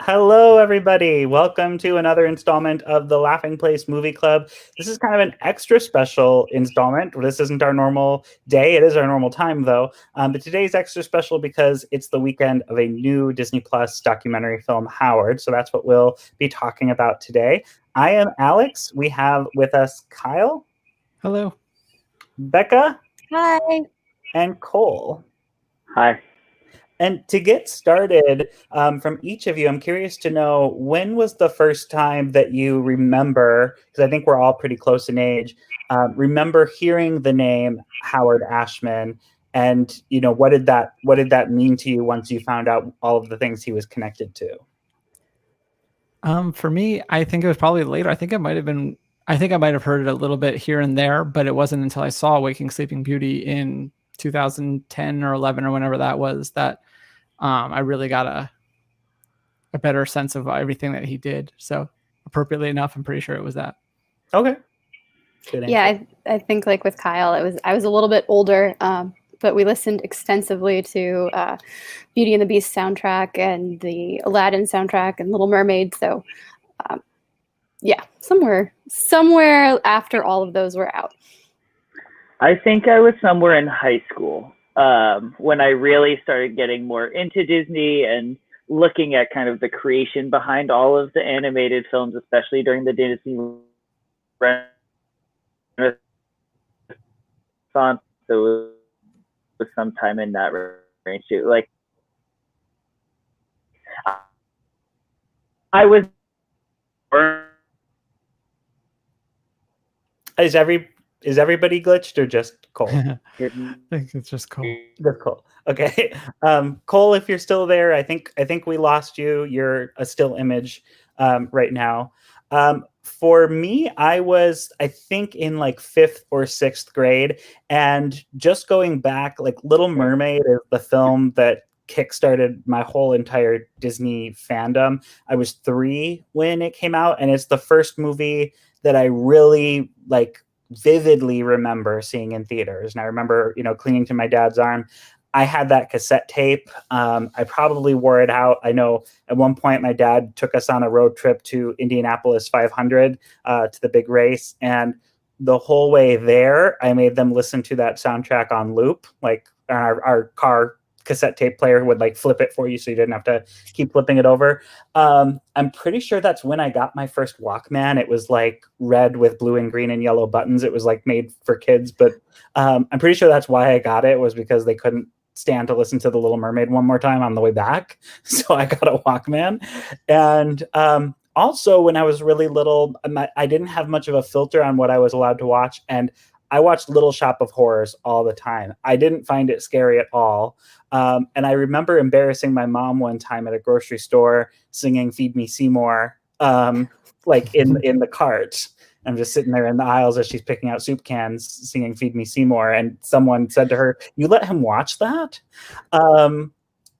Hello, everybody. Welcome to another installment of the Laughing Place Movie Club. This is kind of an extra special installment. This isn't our normal day. It is our normal time, though. But today's extra special because it's the weekend of a new Disney Plus documentary film, Howard. So that's what we'll be talking about today. I am Alex. We have with us Kyle, Hello. Becca, Hi. and Cole. Hi. And to get started, from each of you, I'm curious to know, when was the first time that you remember, because I think we're all pretty close in age, remember hearing the name Howard Ashman, and what did that mean to you once you found out all of the things he was connected to? For me, I think it was probably later. I think I might have heard it a little bit here and there, but it wasn't until I saw Waking Sleeping Beauty in 2010 or 11 or whenever that was that I really got a better sense of everything that he did. So appropriately enough, I'm pretty sure it was that. Okay. Good answer. Yeah, I think like with Kyle, I was a little bit older, but we listened extensively to Beauty and the Beast soundtrack and the Aladdin soundtrack and Little Mermaid. So yeah, somewhere after all of those were out. I think I was somewhere in high school when I really started getting more into Disney and looking at kind of the creation behind all of the animated films, especially during the Disney Renaissance. So it was sometime in that range too. Like I was. Is everybody glitched or just Cole? I think it's just cool. That's cool. Okay. Cole, if you're still there, I think we lost you. You're a still image right now. For me, I think in like 5th or 6th grade, and just going back, like Little Mermaid is the film that kickstarted my whole entire Disney fandom. I was 3 when it came out, and it's the first movie that I really like vividly remember seeing in theaters. And I remember, clinging to my dad's arm. I had that cassette tape. I probably wore it out. I know at one point my dad took us on a road trip to Indianapolis 500 to the big race. And the whole way there, I made them listen to that soundtrack on loop. Like our car cassette tape player would like flip it for you so you didn't have to keep flipping it over. I'm pretty sure that's when I got my first Walkman. It was like red with blue and green and yellow buttons. It was like made for kids, but I'm pretty sure that's why I got it, was because they couldn't stand to listen to The Little Mermaid one more time on the way back. So I got a Walkman. And also, when I was really little, I didn't have much of a filter on what I was allowed to watch. And I watched Little Shop of Horrors all the time. I didn't find it scary at all. And I remember embarrassing my mom one time at a grocery store singing Feed Me Seymour, like in the cart. I'm just sitting there in the aisles as she's picking out soup cans singing Feed Me Seymour. And someone said to her, "You let him watch that?" And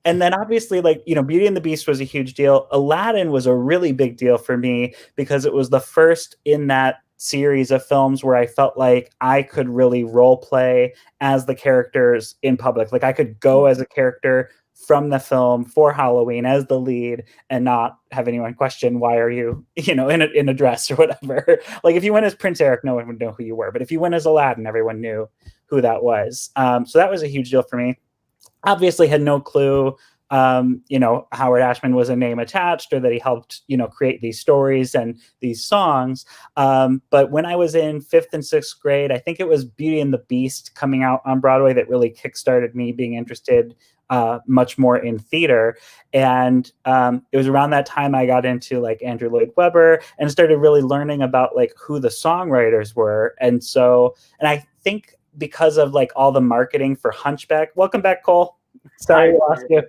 then obviously, like, Beauty and the Beast was a huge deal. Aladdin was a really big deal for me because it was the first in that series of films where I felt like I could really role play as the characters in public. Like I could go as a character from the film for Halloween as the lead and not have anyone question, why are you, in a dress or whatever. Like if you went as Prince Eric, no one would know who you were. But if you went as Aladdin, everyone knew who that was. So that was a huge deal for me. Obviously had no clue Howard Ashman was a name attached, or that he helped, create these stories and these songs. But when I was in 5th and 6th grade, I think it was Beauty and the Beast coming out on Broadway that really kickstarted me being interested much more in theater. And it was around that time I got into like Andrew Lloyd Webber and started really learning about like who the songwriters were. And I think because of like all the marketing for Hunchback, welcome back, Cole. Sorry, I lost you.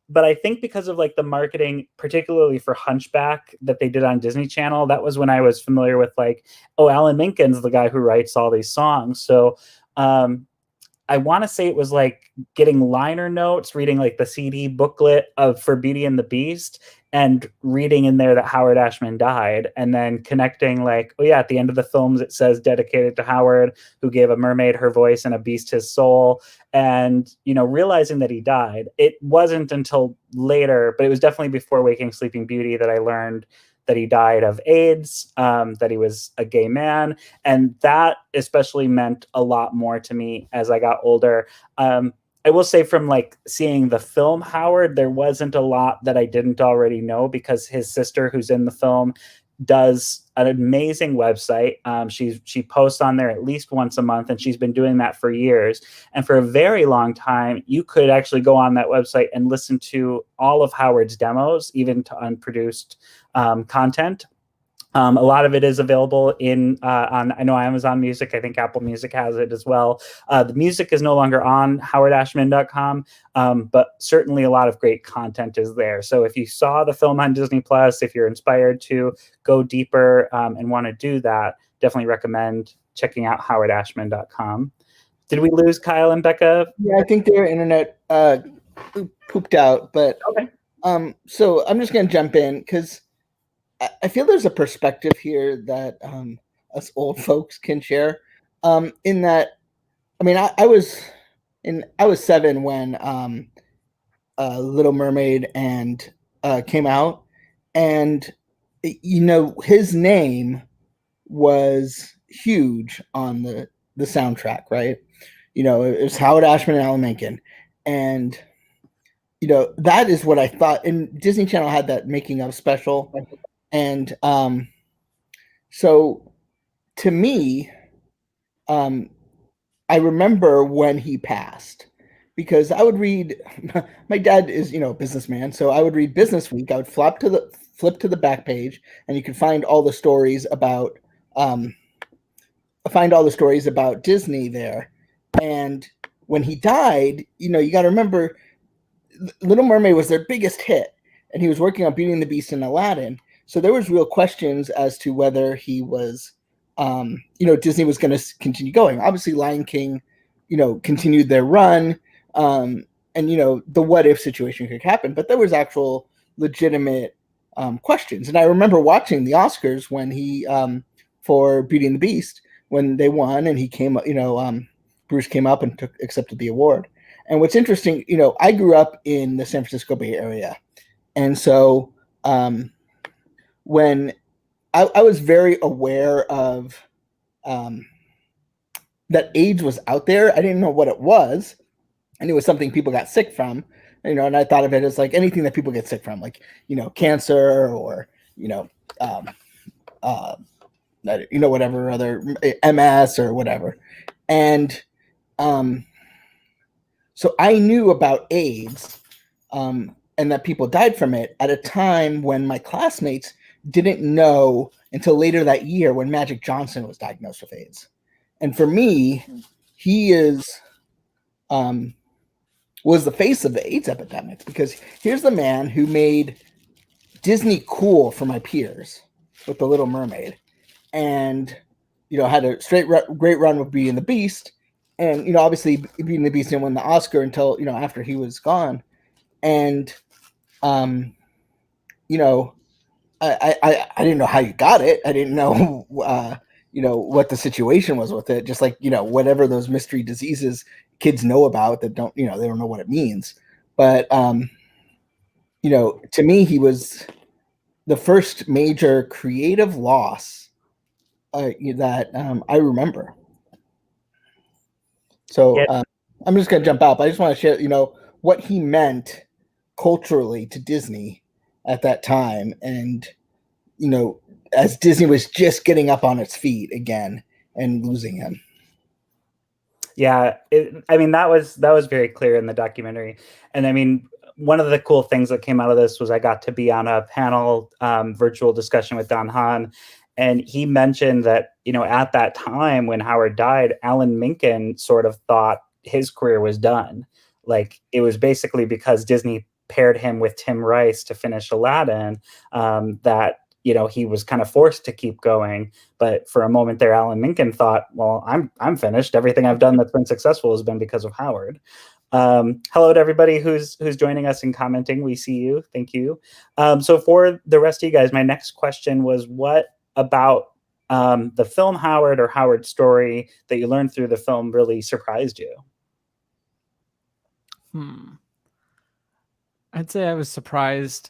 But I think because of like the marketing, particularly for Hunchback that they did on Disney Channel, that was when I was familiar with like, oh, Alan Menken's the guy who writes all these songs. So I want to say it was like getting liner notes, reading like the CD booklet for Beauty and the Beast, and reading in there that Howard Ashman died, and then connecting like, oh yeah, at the end of the films it says dedicated to Howard, who gave a mermaid her voice and a beast his soul, and realizing that he died. It wasn't until later, but it was definitely before Waking Sleeping Beauty, that I learned that he died of AIDS, that he was a gay man, and that especially meant a lot more to me as I got older. I will say, from like seeing the film Howard, there wasn't a lot that I didn't already know, because his sister, who's in the film, does an amazing website. She posts on there at least once a month, and she's been doing that for years. And for a very long time, you could actually go on that website and listen to all of Howard's demos, even to unproduced content. A lot of it is available on, I know, Amazon Music. I think Apple Music has it as well. The music is no longer on howardashman.com, but certainly a lot of great content is there. So if you saw the film on Disney Plus, if you're inspired to go deeper and want to do that, definitely recommend checking out howardashman.com. Did we lose Kyle and Becca? Yeah, I think their internet pooped out, but okay. So I'm just going to jump in, because I feel there's a perspective here that us old folks can share. In that, I mean, I was 7 when Little Mermaid and came out, and his name was huge on the soundtrack, right? It was Howard Ashman and Alan Menken, and that is what I thought. And Disney Channel had that making of special. And so to me, I remember when he passed, because I would read, my dad is, a businessman. So I would read Business Week. I would flip to the back page, and you could find all the stories about, Disney there. And when he died, you got to remember, Little Mermaid was their biggest hit, and he was working on Beauty and the Beast and Aladdin. So there was real questions as to whether he was, Disney was going to continue going. Obviously, Lion King, continued their run, and the what if situation could happen. But there was actual legitimate questions. And I remember watching the Oscars when he, for Beauty and the Beast, when they won, and he came, Bruce came up and accepted the award. And what's interesting, I grew up in the San Francisco Bay Area, and so when I was very aware of that AIDS was out there. I didn't know what it was, and it was something people got sick from, and I thought of it as like anything that people get sick from, like cancer, or whatever other, MS or whatever. And so I knew about AIDS, and that people died from it at a time when my classmates didn't know until later that year, when Magic Johnson was diagnosed with AIDS. And for me, he was the face of the AIDS epidemic, because here's the man who made Disney cool for my peers with The Little Mermaid, and had a great run with Beauty and the Beast. And obviously Beauty and the Beast didn't win the Oscar until after he was gone. And I didn't know how you got it. I didn't know what the situation was with it. Just like whatever those mystery diseases kids know about that don't they don't know what it means. But to me, he was the first major creative loss that I remember. So Yeah. I'm just gonna jump out, but I just want to share what he meant culturally to Disney at that time, and as Disney was just getting up on its feet again and losing him. Yeah, that was very clear in the documentary. And I mean, one of the cool things that came out of this was I got to be on a panel virtual discussion with Don Hahn, and he mentioned that at that time when Howard died, Alan Menken sort of thought his career was done. Like, it was basically because Disney paired him with Tim Rice to finish Aladdin that he was kind of forced to keep going. But for a moment there, Alan Menken thought, well, I'm finished. Everything I've done that's been successful has been because of Howard. Hello to everybody who's joining us and commenting. We see you. Thank you. So for the rest of you guys, my next question was, what about the film Howard or Howard's story that you learned through the film really surprised you? I'd say I was surprised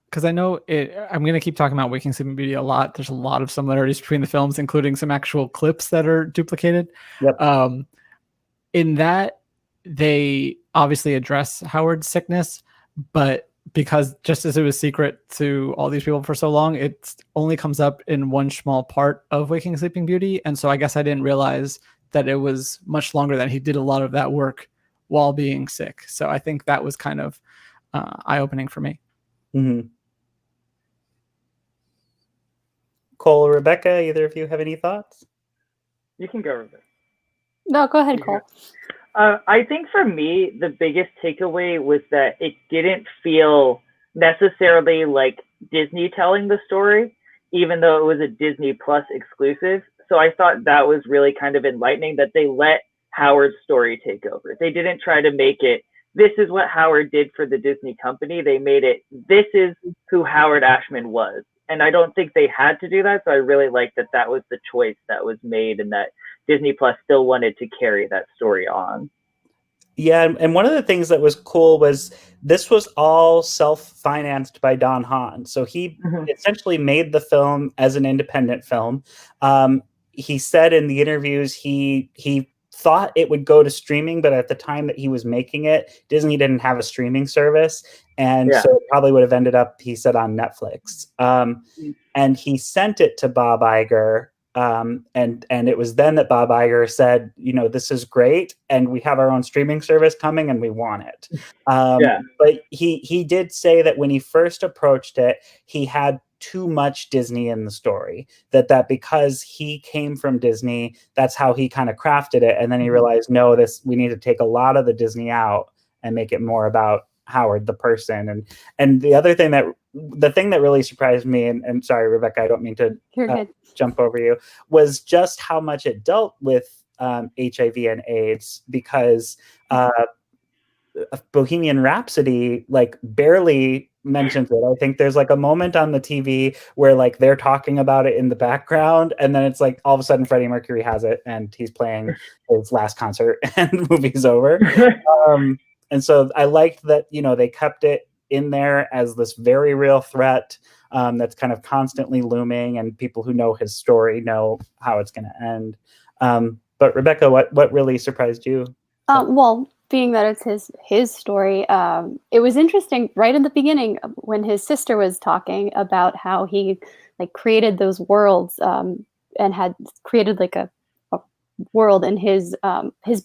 because I know it. I'm going to keep talking about Waking Sleeping Beauty a lot. There's a lot of similarities between the films, including some actual clips that are duplicated. Yep. In that, they obviously address Howard's sickness, but because just as it was secret to all these people for so long, it only comes up in one small part of Waking Sleeping Beauty. And so I guess I didn't realize that it was much longer, that he did a lot of that work while being sick. So I think that was kind of eye-opening for me. Mm-hmm. Cole or Rebecca, either of you have any thoughts? You can go, Rebecca. No, go ahead, Cole. I think for me, the biggest takeaway was that it didn't feel necessarily like Disney telling the story, even though it was a Disney Plus exclusive. So I thought that was really kind of enlightening that they let Howard's story take over. They didn't try to make it, this is what Howard did for the Disney company. They made it, this is who Howard Ashman was. And I don't think they had to do that. So I really liked that that was the choice that was made, and that Disney Plus still wanted to carry that story on. Yeah, and one of the things that was cool was this was all self-financed by Don Hahn. So he essentially made the film as an independent film. He said in the interviews he thought it would go to streaming, but at the time that he was making it, Disney didn't have a streaming service. And so it probably would have ended up, he said, on Netflix. And he sent it to Bob Iger. And it was then that Bob Iger said, you know, this is great, and we have our own streaming service coming, and we want it. But he did say that when he first approached it, he had too much Disney in the story, that because he came from Disney, that's how he kind of crafted it. And then he realized, no, we need to take a lot of the Disney out and make it more about Howard the person. And the other thing the thing that really surprised me, and sorry, Rebecca, I don't mean to jump over you, was just how much it dealt with HIV and AIDS, because Bohemian Rhapsody like barely mentions it. I think there's like a moment on the TV where like they're talking about it in the background, and then it's like all of a sudden Freddie Mercury has it and he's playing his last concert and the movie's over. And so I liked that, you know, they kept it in there as this very real threat that's kind of constantly looming, and people who know his story know how it's going to end. But Rebecca, what really surprised you? Well, being that it's his story, it was interesting right in the beginning when his sister was talking about how he like created those worlds and had created like a world in his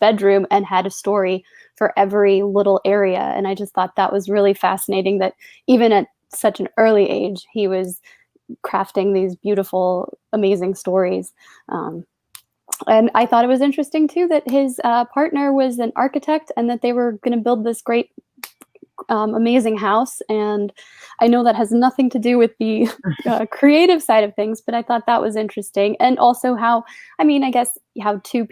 bedroom and had a story for every little area. And I just thought that was really fascinating, that even at such an early age, he was crafting these beautiful, amazing stories. And I thought it was interesting too that his partner was an architect, and that they were going to build this great, amazing house. And I know that has nothing to do with the creative side of things, but I thought that was interesting. And also how, I mean, I guess how two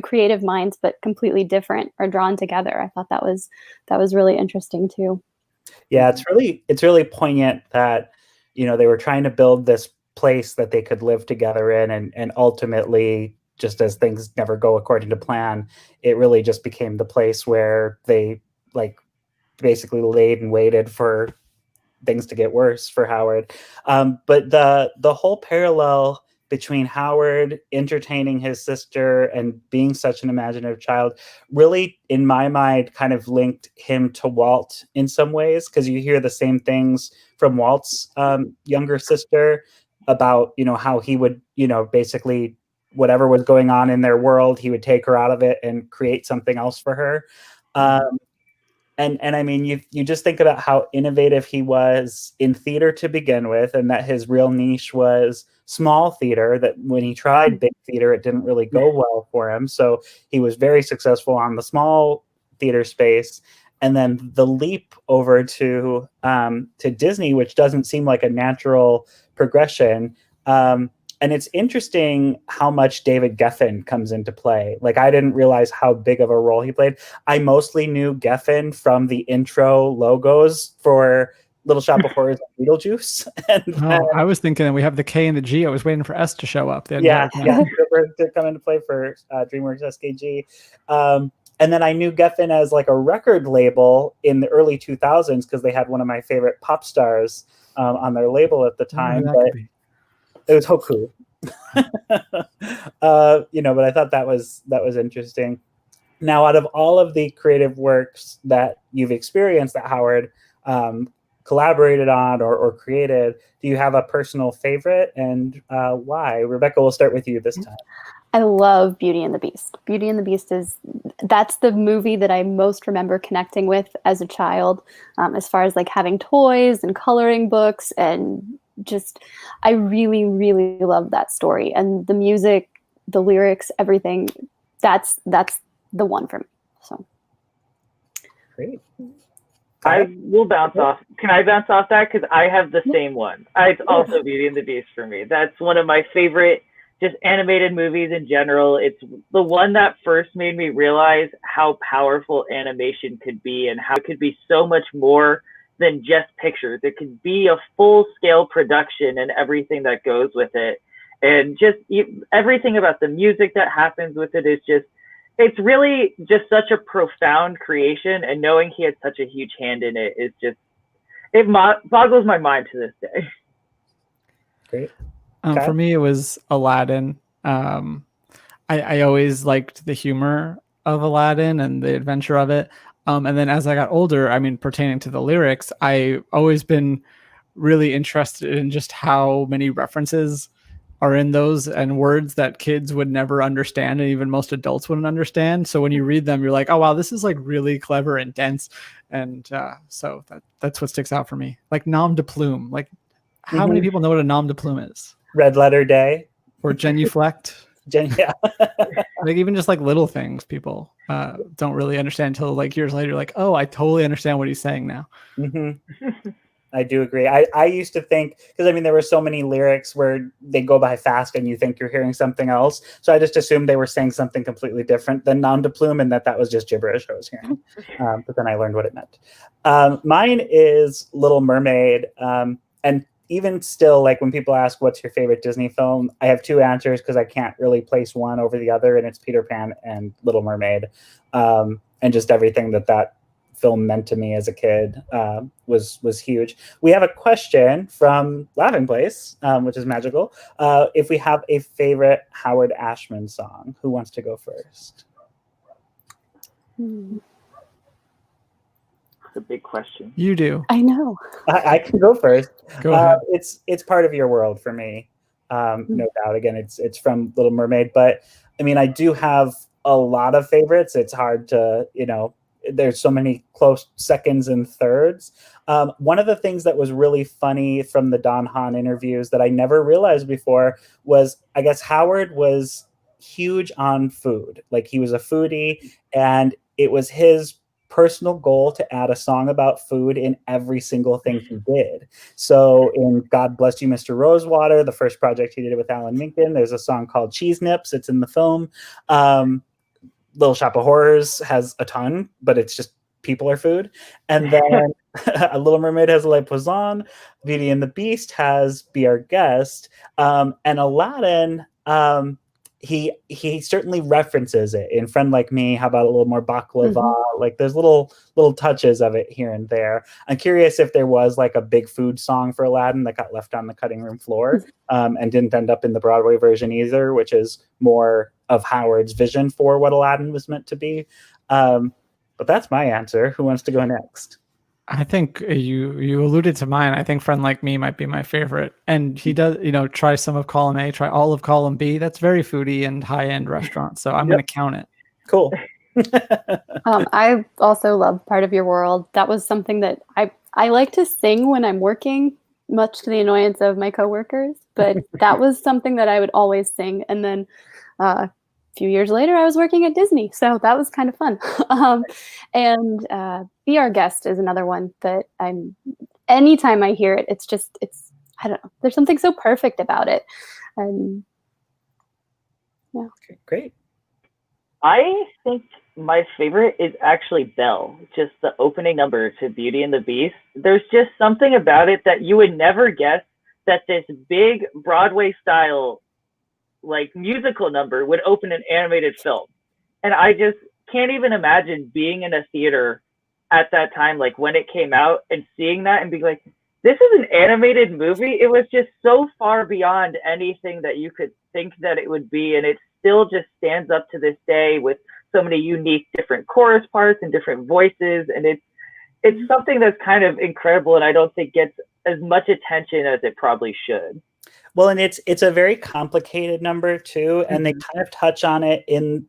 creative minds, but completely different, are drawn together. I thought that was really interesting too. Yeah, it's really poignant that, you know, they were trying to build this place that they could live together in, and ultimately, just as things never go according to plan, it really just became the place where they like basically laid and waited for things to get worse for Howard. But the whole parallel between Howard entertaining his sister and being such an imaginative child really, in my mind, kind of linked him to Walt in some ways, because you hear the same things from Walt's younger sister about, you know, how he would, you know, basically whatever was going on in their world, he would take her out of it and create something else for her. And I mean, you just think about how innovative he was in theater to begin with, and that his real niche was small theater, that when he tried big theater, it didn't really go well for him. So he was very successful on the small theater space. And then the leap over to Disney, which doesn't seem like a natural progression, And it's interesting how much David Geffen comes into play. Like, I didn't realize how big of a role he played. I mostly knew Geffen from the intro logos for Little Shop of Horrors and Beetlejuice. And then, I was thinking we have the K and the G. I was waiting for S to show up. yeah, to come into play for DreamWorks SKG. And then I knew Geffen as like a record label in the early 2000s because they had one of my favorite pop stars on their label at the time. But it was Hoku. But I thought that was interesting. Now, out of all of the creative works that you've experienced that Howard collaborated on or created, do you have a personal favorite, and why? Rebecca, we'll start with you this time. I love Beauty and the Beast. Beauty and the Beast that's the movie that I most remember connecting with as a child, as far as like having toys and coloring books, and just, I really, really love that story, and the music, the lyrics, everything. That's the one for me. So great. I will bounce off. Can I bounce off that? Because I have the same one. It's also Beauty and the Beast for me. That's one of my favorite just animated movies in general. It's the one that first made me realize how powerful animation could be and how it could be so much more than just pictures. It could be a full-scale production and everything that goes with it. And just everything about the music that happens with it is just, it's really just such a profound creation, and knowing he had such a huge hand in it is just, it boggles my mind to this day. Great. For me, it was Aladdin. I always liked the humor of Aladdin and the adventure of it. And then as I got older, I mean, pertaining to the lyrics, I've always been really interested in just how many references are in those and words that kids would never understand, and even most adults wouldn't understand. So when you read them, you're like, oh, wow, this is like really clever and dense. And so that's what sticks out for me. Like nom de plume. Like, how many people know what a nom de plume is? Red letter day. Or genuflect. Yeah. Like, even just like little things people don't really understand until like years later, like, oh, I totally understand what he's saying now. Mm-hmm. I do agree. I used to think, because I mean, there were so many lyrics where they go by fast and you think you're hearing something else. So I just assumed they were saying something completely different than nom de plume, and that was just gibberish I was hearing. But then I learned what it meant. Mine is Little Mermaid. And even still, like when people ask, what's your favorite Disney film? I have two answers because I can't really place one over the other, and it's Peter Pan and Little Mermaid. And just everything that film meant to me as a kid was huge. We have a question from Laughing Place, which is magical. If we have a favorite Howard Ashman song, who wants to go first? That's a big question. You do. I know. I can go first. Go ahead. It's Part of Your World for me, no doubt. Again, it's from Little Mermaid, but I mean, I do have a lot of favorites. It's hard to, there's so many close seconds and thirds. One of the things that was really funny from the Don Hahn interviews that I never realized before was, I guess Howard was huge on food. Like, he was a foodie, and it was his personal goal to add a song about food in every single thing he did. So in God Bless You, Mr. Rosewater, the first project he did with Alan Menken, there's a song called Cheese Nips. It's in the film. Little Shop of Horrors has a ton, but it's just people are food. And then A Little Mermaid has Le Poisson. Beauty and the Beast has Be Our Guest. And Aladdin, he certainly references it in Friend Like Me. How about a little more baklava? Mm-hmm. Like, there's little touches of it here and there. I'm curious if there was like a big food song for Aladdin that got left on the cutting room floor and didn't end up in the Broadway version either, which is more of Howard's vision for what Aladdin was meant to be. But that's my answer. Who wants to go next? I think you alluded to mine. I think Friend Like Me might be my favorite. And he does, try some of column A, try all of column B. That's very foodie and high-end restaurant. So I'm going to count it. Cool. I also love Part of Your World. That was something that I like to sing when I'm working, much to the annoyance of my coworkers. But that was something that I would always sing. And then a few years later, I was working at Disney. So that was kind of fun. And Be Our Guest is another one that anytime I hear it, it's I don't know. There's something so perfect about it. And yeah. Okay, great. I think my favorite is actually Belle, just the opening number to Beauty and the Beast. There's just something about it that you would never guess that this big Broadway style like musical number would open an animated film. And I just can't even imagine being in a theater at that time, like when it came out, and seeing that and being like, this is an animated movie. It was just so far beyond anything that you could think that it would be. And it still just stands up to this day with so many unique different chorus parts and different voices. And it's something that's kind of incredible, and I don't think gets as much attention as it probably should. Well, and it's a very complicated number too, and they kind of touch on it in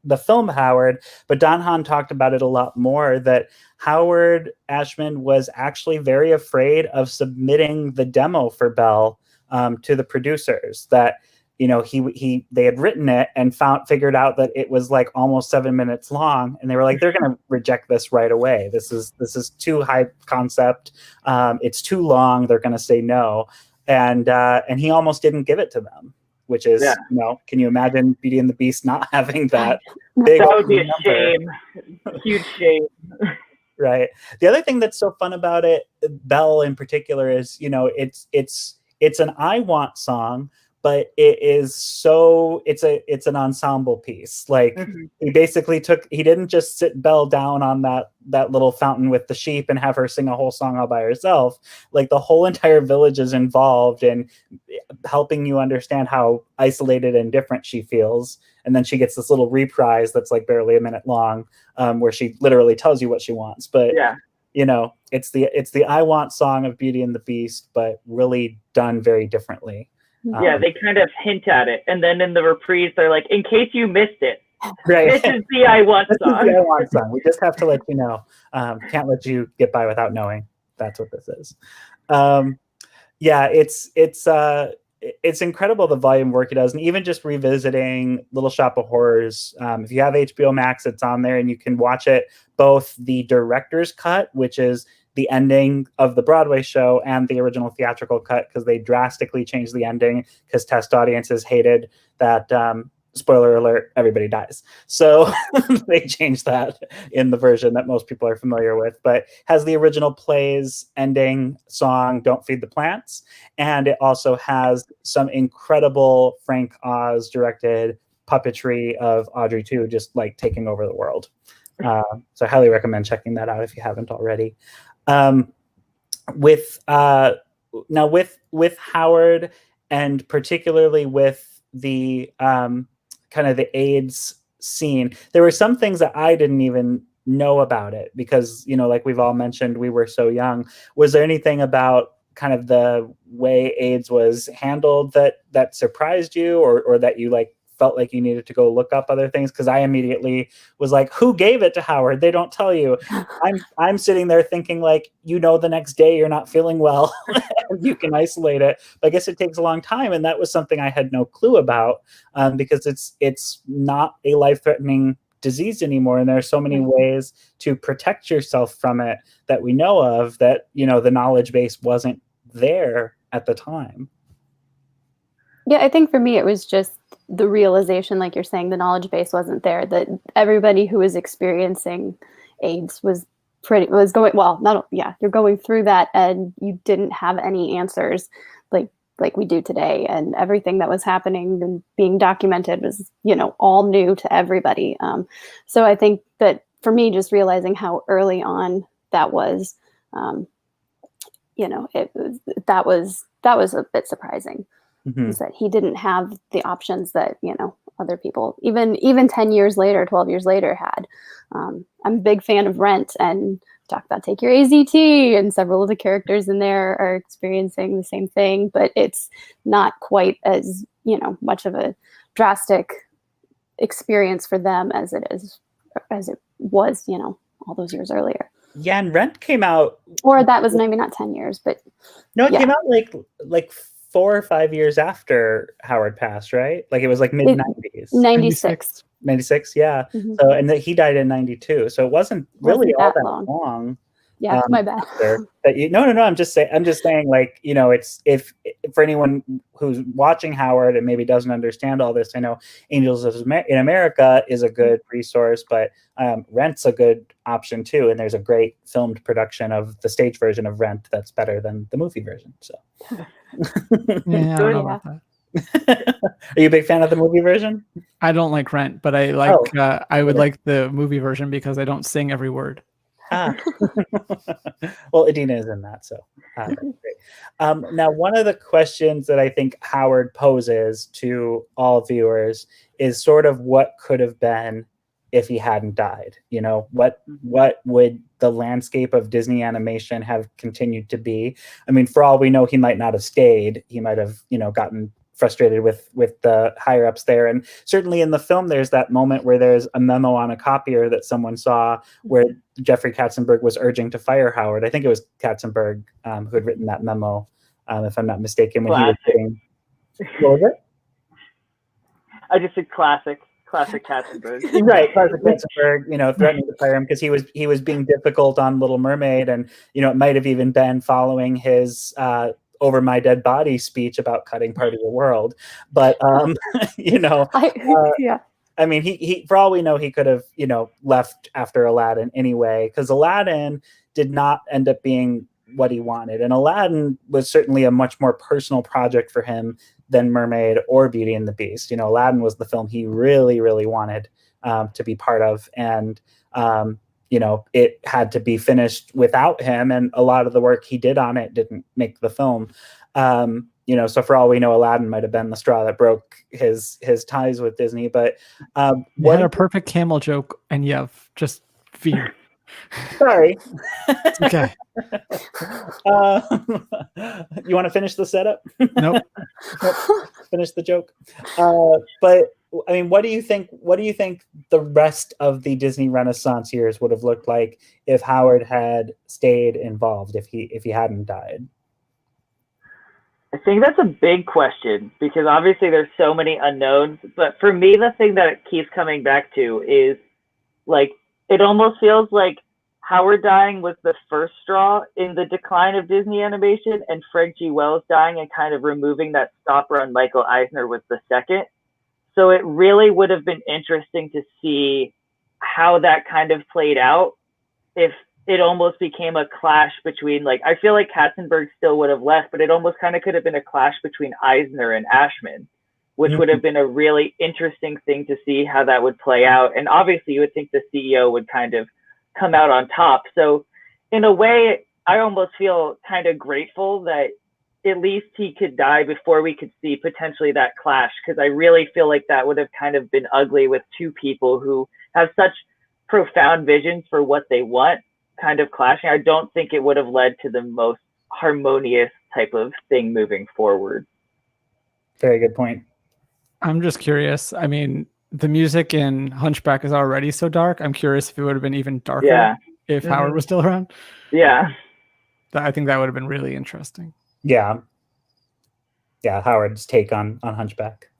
the film Howard, but Don Hahn talked about it a lot more, that Howard Ashman was actually very afraid of submitting the demo for Belle to the producers, that they had written it and figured out that it was like almost 7 minutes long, and they were like, they're going to reject this right away. This is too high concept. It's too long. They're going to say no. And he almost didn't give it to them, which is, can you imagine Beauty and the Beast not having that big? That would be a shame, huge shame. Right. The other thing that's so fun about it, Belle in particular, is it's an I Want song, but it's an ensemble piece. Like he basically he didn't just sit Belle down on that little fountain with the sheep and have her sing a whole song all by herself. Like the whole entire village is involved in helping you understand how isolated and different she feels. And then she gets this little reprise that's like barely a minute long, where she literally tells you what she wants. But it's the I Want song of Beauty and the Beast, but really done very differently. Yeah, they kind of hint at it, and then in the reprise, they're like, "In case you missed it, right? This is the I Want song. This is the I Want song. We just have to let you know. Can't let you get by without knowing. That's what this is." It's incredible the volume work it does, and even just revisiting Little Shop of Horrors. If you have HBO Max, it's on there, and you can watch it, both the director's cut, which is the ending of the Broadway show, and the original theatrical cut, because they drastically changed the ending because test audiences hated that. Spoiler alert, everybody dies. So they changed that in the version that most people are familiar with, but has the original play's ending song, Don't Feed the Plants. And it also has some incredible Frank Oz directed puppetry of Audrey 2 just like taking over the world. So I highly recommend checking that out if you haven't already. With Howard, and particularly with the kind of the AIDS scene, there were some things that I didn't even know about it because, like we've all mentioned, we were so young. Was there anything about kind of the way AIDS was handled that surprised you, or that you like felt like you needed to go look up other things? Because I immediately was like, who gave it to Howard? They don't tell you. I'm sitting there thinking like, the next day you're not feeling well and you can isolate it. But I guess it takes a long time, and that was something I had no clue about, because it's not a life-threatening disease anymore, and there are so many ways to protect yourself from it that we know of that the knowledge base wasn't there at the time. Yeah, I think for me it was just the realization, like you're saying, the knowledge base wasn't there, that everybody who was experiencing AIDS you're going through that, and you didn't have any answers like we do today, and everything that was happening and being documented was all new to everybody. So I think that for me, just realizing how early on that was, that was a bit surprising. Is that he didn't have the options that other people, even 10 years later, 12 years later, had. I'm a big fan of Rent, and talk about take your AZT, and several of the characters in there are experiencing the same thing, but it's not quite as much of a drastic experience for them as it was all those years earlier. Yeah, and Rent came out, or that was maybe not 10 years, but no, it came out like 4 or 5 years after Howard passed, right? Like it was like mid-90s. 96. 96, yeah. Mm-hmm. So, and he died in 92. So it wasn't really all that long. Yeah, my bad. That no. I'm just saying, like, you know, it's if for anyone who's watching Howard and maybe doesn't understand all this, I know Angels in America is a good resource, but Rent's a good option too. And there's a great filmed production of the stage version of Rent that's better than the movie version. So, Yeah, I don't know about that. Are you a big fan of the movie version? I don't like Rent, but I like. I would like the movie version because I don't sing every word. Well, Idina is in that, so that's great. Now, one of the questions that I think Howard poses to all viewers is sort of what could have been if he hadn't died. You know, what would the landscape of Disney animation have continued to be? I mean, for all we know, he might not have stayed. He might have, you know, gotten frustrated with the higher ups there. And certainly in the film, there's that moment where there's a memo on a copier that someone saw where Jeffrey Katzenberg was urging to fire Howard. I think it was Katzenberg who had written that memo, if I'm not mistaken, when he was getting. What was it? I just said classic Katzenberg. Right, classic Katzenberg, you know, threatening to fire him because he was being difficult on Little Mermaid, and you know, it might have even been following his over my dead body speech about cutting part of the world. But you know, I mean, he for all we know, he could have, you know, left after Aladdin anyway, because Aladdin did not end up being what he wanted, and Aladdin was certainly a much more personal project for him than Mermaid or Beauty and the Beast. You know, Aladdin was the film he really, really wanted to be part of, and you know, it had to be finished without him, and a lot of the work he did on it didn't make the film. You know, so for all we know, Aladdin might have been the straw that broke his ties with Disney. But you had a perfect camel joke, and you have just fear. Sorry. Okay. You want to finish the setup? Nope. Finish the joke. But I mean, what do you think the rest of the Disney Renaissance years would have looked like if Howard had stayed involved, if he hadn't died? I think that's a big question because obviously there's so many unknowns. But for me, the thing that it keeps coming back to is, like, it almost feels like Howard dying was the first straw in the decline of Disney animation, and Frank G. Wells dying and kind of removing that stopper on Michael Eisner was the second. So it really would have been interesting to see how that kind of played out if it almost became a clash between, like, I feel like Katzenberg still would have left, but it almost kind of could have been a clash between Eisner and Ashman, which would have been a really interesting thing to see how that would play out. And obviously you would think the CEO would kind of come out on top. So in a way, I almost feel kind of grateful that at least he could die before we could see potentially that clash, because I really feel like that would have kind of been ugly with two people who have such profound visions for what they want kind of clashing. I don't think it would have led to the most harmonious type of thing moving forward. Very good point. I'm just curious. I mean, the music in Hunchback is already so dark. I'm curious if it would have been even darker if Howard was still around. Yeah. I think that would have been really interesting. Yeah. Yeah, Howard's take on Hunchback.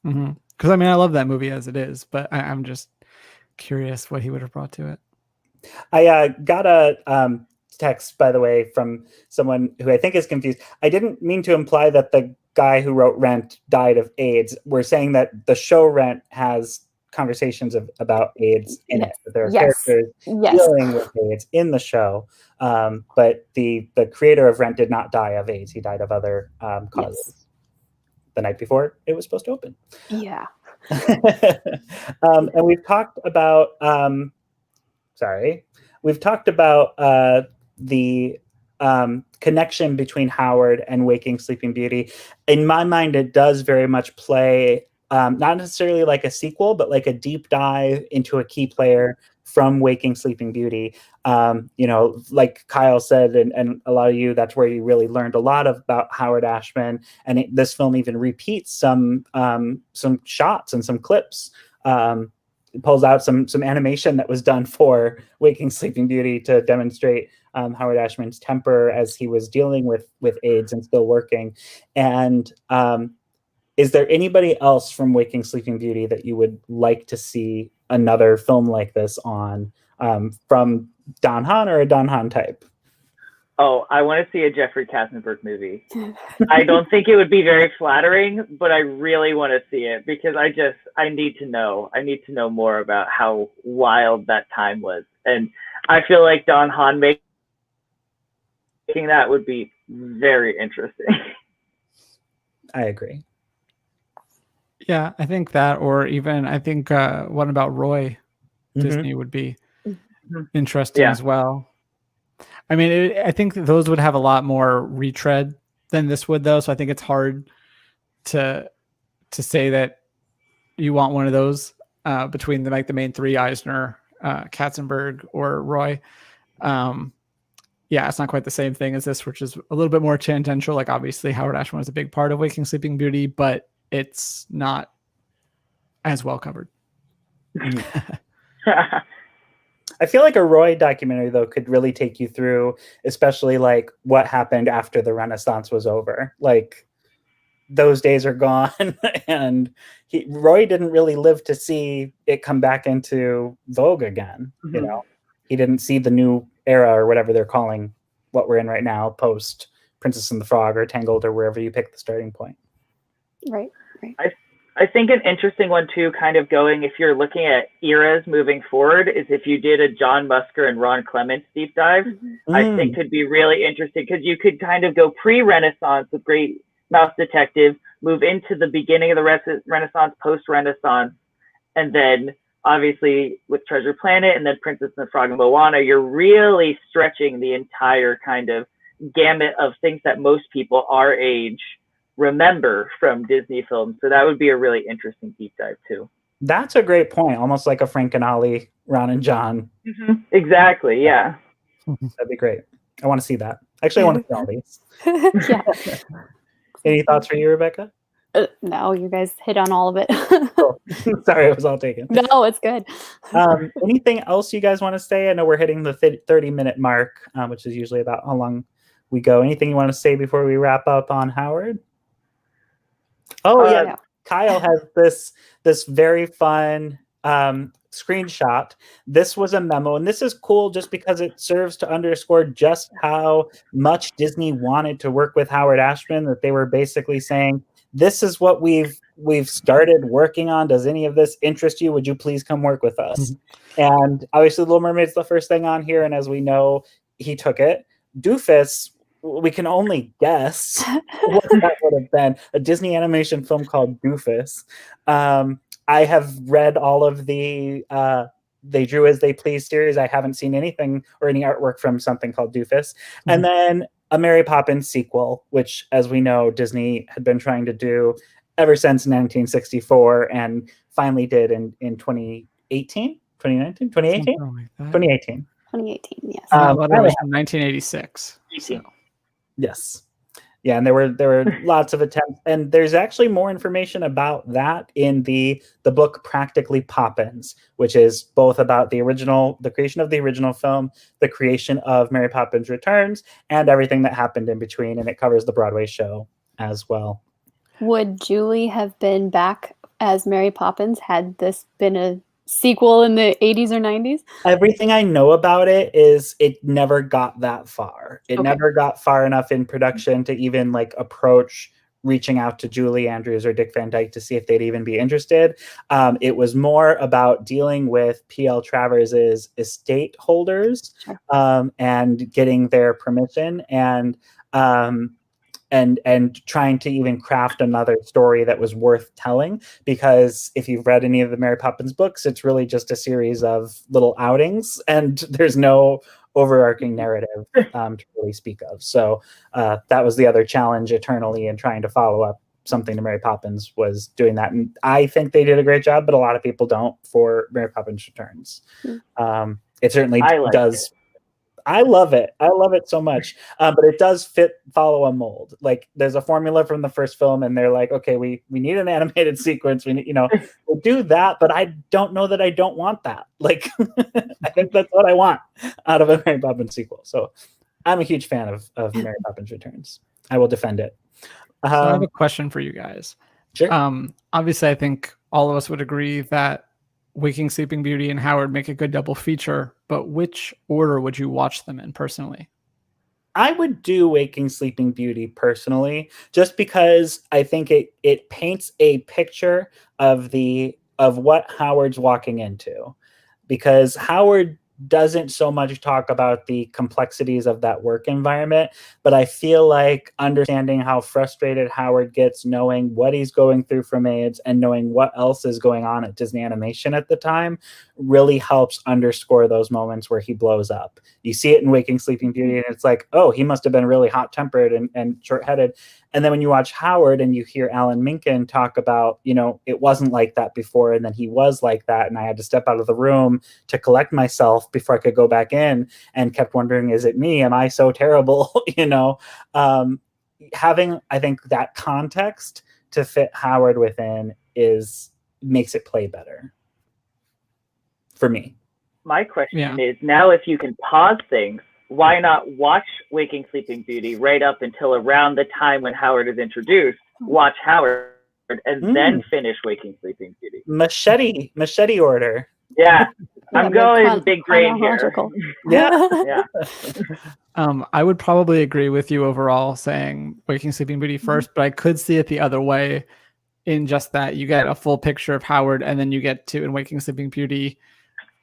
Because I mean, I love that movie as it is, but I'm just curious what he would have brought to it. I got a text, by the way, from someone who I think is confused. I didn't mean to imply that the guy who wrote Rent died of AIDS. We're saying that the show Rent has conversations about AIDS in it. That there are characters dealing with AIDS in the show, but the creator of Rent did not die of AIDS. He died of other causes the night before it was supposed to open. Yeah. And we've talked about the connection between Howard and Waking Sleeping Beauty. In my mind, it does very much play, not necessarily like a sequel, but like a deep dive into a key player from Waking Sleeping Beauty. You know, like Kyle said, and a lot of you, that's where you really learned a lot about Howard Ashman. And this film even repeats some shots and some clips. It pulls out some animation that was done for Waking Sleeping Beauty to demonstrate Howard Ashman's temper as he was dealing with AIDS and still working. And is there anybody else from Waking Sleeping Beauty that you would like to see another film like this on, from Don Hahn or a Don Hahn type? Oh, I want to see a Jeffrey Katzenberg movie. I don't think it would be very flattering, but I really want to see it because I need to know. I need to know more about how wild that time was. And I feel like Don Hahn making that would be very interesting. I agree. Yeah, I think that, or even I think What About Roy? Disney would be interesting as well. I mean, I think those would have a lot more retread than this would, though. So I think it's hard to say that you want one of those between the main three: Eisner, Katzenberg, or Roy. Yeah, it's not quite the same thing as this, which is a little bit more tangential. Like, obviously, Howard Ashman was a big part of Waking Sleeping Beauty, but it's not as well covered. I feel like a Roy documentary, though, could really take you through, especially like what happened after the Renaissance was over. Like, those days are gone, and Roy didn't really live to see it come back into vogue again. You know, he didn't see the new era, or whatever they're calling what we're in right now, post Princess and the Frog or Tangled, or wherever you pick the starting point. Right. I think an interesting one too, kind of going, if you're looking at eras moving forward, is if you did a John Musker and Ron Clements deep dive. I think could be really interesting because you could kind of go pre-Renaissance with Great Mouse Detective, move into the beginning of the Renaissance, post-Renaissance, and then obviously with Treasure Planet and then Princess and the Frog and Moana, you're really stretching the entire kind of gamut of things that most people our age remember from Disney films. So that would be a really interesting deep dive too. That's a great point. Almost like a Frank and Ollie, Ron and John. Exactly. Yeah. That'd be great. I want to see that. Actually, I want to see all these. Yeah. Any thoughts for you, Rebecca? No, you guys hit on all of it. Oh, sorry, it was all taken. No, it's good. Anything else you guys want to say? I know we're hitting the 30-minute mark, which is usually about how long we go. Anything you want to say before we wrap up on Howard? Oh, yeah. No. Kyle has this very fun screenshot. This was a memo, and this is cool just because it serves to underscore just how much Disney wanted to work with Howard Ashman, that they were basically saying, this is what we've started working on. Does any of this interest you? Would you please come work with us? And obviously Little Mermaid's the first thing on here, and as we know, he took it. Doofus, we can only guess what that would have been. A Disney animation film called Doofus. I have read all of the They Drew As They Please series. I haven't seen anything or any artwork from something called Doofus. And then a Mary Poppins sequel, which, as we know, Disney had been trying to do ever since 1964 and finally did in 2018, 2019, 2018? 2018. 2018, yes. But it was from 1986. So. Yes. Yeah, and there were lots of attempts, and there's actually more information about that in the book Practically Poppins, which is both about the creation of the original film, the creation of Mary Poppins Returns, and everything that happened in between, and it covers the Broadway show as well. Would Julie have been back as Mary Poppins had this been a sequel in the 80s or 90s? Everything I know about it is it never got that far. It never got far enough in production to even like approach reaching out to Julie Andrews or Dick Van Dyke to see if they'd even be interested. It was more about dealing with P.L. Travers' estate holders and getting their permission and trying to even craft another story that was worth telling, because if you've read any of the Mary Poppins books, it's really just a series of little outings and there's no overarching narrative to really speak of. So that was the other challenge eternally in trying to follow up something to Mary Poppins, was doing that. And I think they did a great job, but a lot of people don't for Mary Poppins Returns. It certainly does. I love it. I love it so much. But it does follow a mold. Like there's a formula from the first film and they're like, okay, we need an animated sequence. We need, we'll do that, but I don't know that I don't want that. Like, I think that's what I want out of a Mary Poppins sequel. So I'm a huge fan of Mary Poppins Returns. I will defend it. So I have a question for you guys. Sure. Obviously, I think all of us would agree that Waking Sleeping Beauty and Howard make a good double feature, but which order would you watch them in personally? I would do Waking Sleeping Beauty personally, just because I think it paints a picture of what Howard's walking into, because Howard doesn't so much talk about the complexities of that work environment, but I feel like understanding how frustrated Howard gets, knowing what he's going through from AIDS and knowing what else is going on at Disney Animation at the time really helps underscore those moments where he blows up. You see it in Waking Sleeping Beauty and it's like, oh, he must have been really hot-tempered and short-headed. And then when you watch Howard and you hear Alan Menken talk about, it wasn't like that before, and then he was like that, and I had to step out of the room to collect myself before I could go back in, and kept wondering, is it me? Am I so terrible? Having, I think, that context to fit Howard within makes it play better for me. My question is, now if you can pause things, why not watch Waking Sleeping Beauty right up until around the time when Howard is introduced, watch Howard, and then finish Waking Sleeping Beauty? Machete order. Yeah. I'm going big brain here. Yeah. I would probably agree with you overall saying Waking Sleeping Beauty first, but I could see it the other way, in just that you get a full picture of Howard and then you get to, in Waking Sleeping Beauty,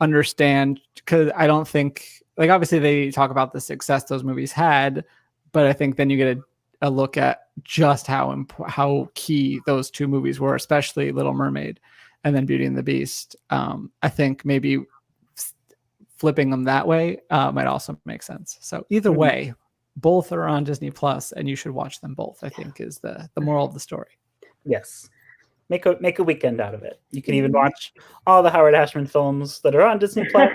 understand, because I don't think, like, obviously they talk about the success those movies had, but I think then you get a look at just how key those two movies were, especially Little Mermaid and then Beauty and the Beast. I think maybe flipping them that way might also make sense. So either way, both are on Disney Plus, and you should watch them both, I think, is the moral of the story. Yes. Make a weekend out of it. You can even watch all the Howard Ashman films that are on Disney Plus,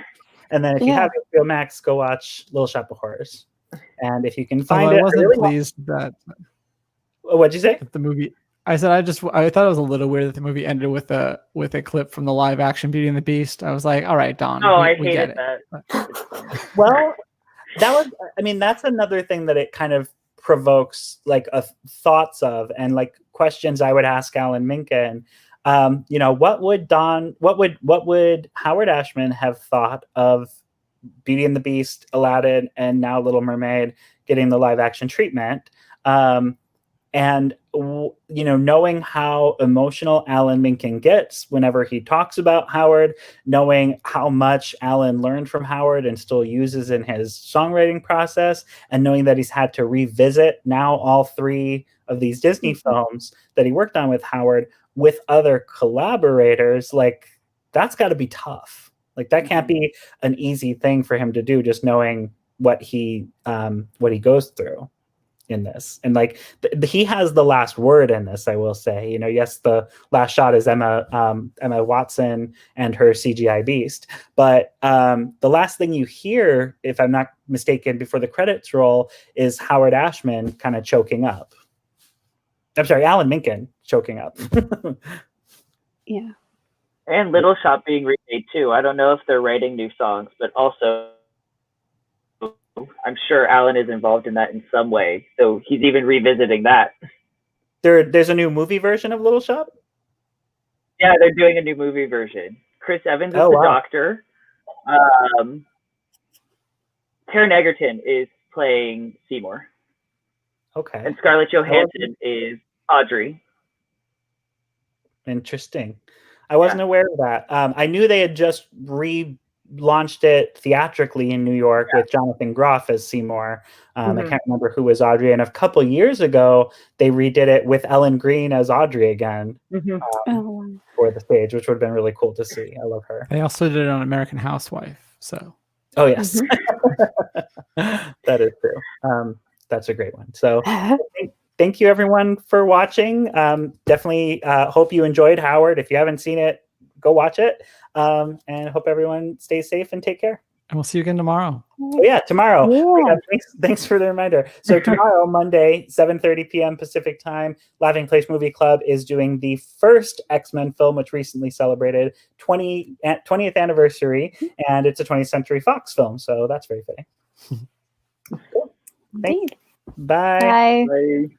and then if you have HBO Max, go watch Little Shop of Horrors. And if you can find it, I wasn't pleased that. What'd you say? The movie. I said I thought it was a little weird that the movie ended with a clip from the live action Beauty and the Beast. I was like, all right, Don. I hated that. Well, that's another thing that it kind of provokes, like, thoughts of, and like questions I would ask Alan Menken. What would Howard Ashman have thought of Beauty and the Beast, Aladdin, and now Little Mermaid getting the live action treatment? And knowing how emotional Alan Menken gets whenever he talks about Howard, knowing how much Alan learned from Howard and still uses in his songwriting process, and knowing that he's had to revisit now all 3 of these Disney films that he worked on with Howard with other collaborators, like, that's got to be tough. Like, that can't be an easy thing for him to do, just knowing what he goes through in this. And like, he has the last word in this, I will say. Yes, the last shot is Emma Watson and her CGI beast, but the last thing you hear, if I'm not mistaken, before the credits roll, is Howard Ashman kind of choking up. I'm sorry, Alan Menken choking up. Yeah. And Little Shop being remade too. I don't know if they're writing new songs, but also I'm sure Alan is involved in that in some way. So he's even revisiting that. There's a new movie version of Little Shop? Yeah, they're doing a new movie version. Chris Evans is the doctor. Taron Egerton is playing Seymour. Okay. And Scarlett Johansson is Audrey. Interesting. I wasn't aware of that. I knew they had just relaunched it theatrically in New York with Jonathan Groff as Seymour. I can't remember who was Audrey. And a couple years ago, they redid it with Ellen Greene as Audrey again for the stage, which would have been really cool to see. I love her. They also did it on American Housewife. So. Oh, yes. That is true. That's a great one. So thank you, everyone, for watching. Definitely hope you enjoyed Howard. If you haven't seen it, go watch it. And hope everyone stays safe and take care. And we'll see you again tomorrow. Oh, yeah, tomorrow. Yeah. Thanks for the reminder. So tomorrow, Monday, 7:30 p.m. Pacific time, Laughing Place Movie Club is doing the first X-Men film, which recently celebrated 20th anniversary, and it's a 20th Century Fox film, so that's very fitting. Cool. Thanks. Bye. Bye. Bye.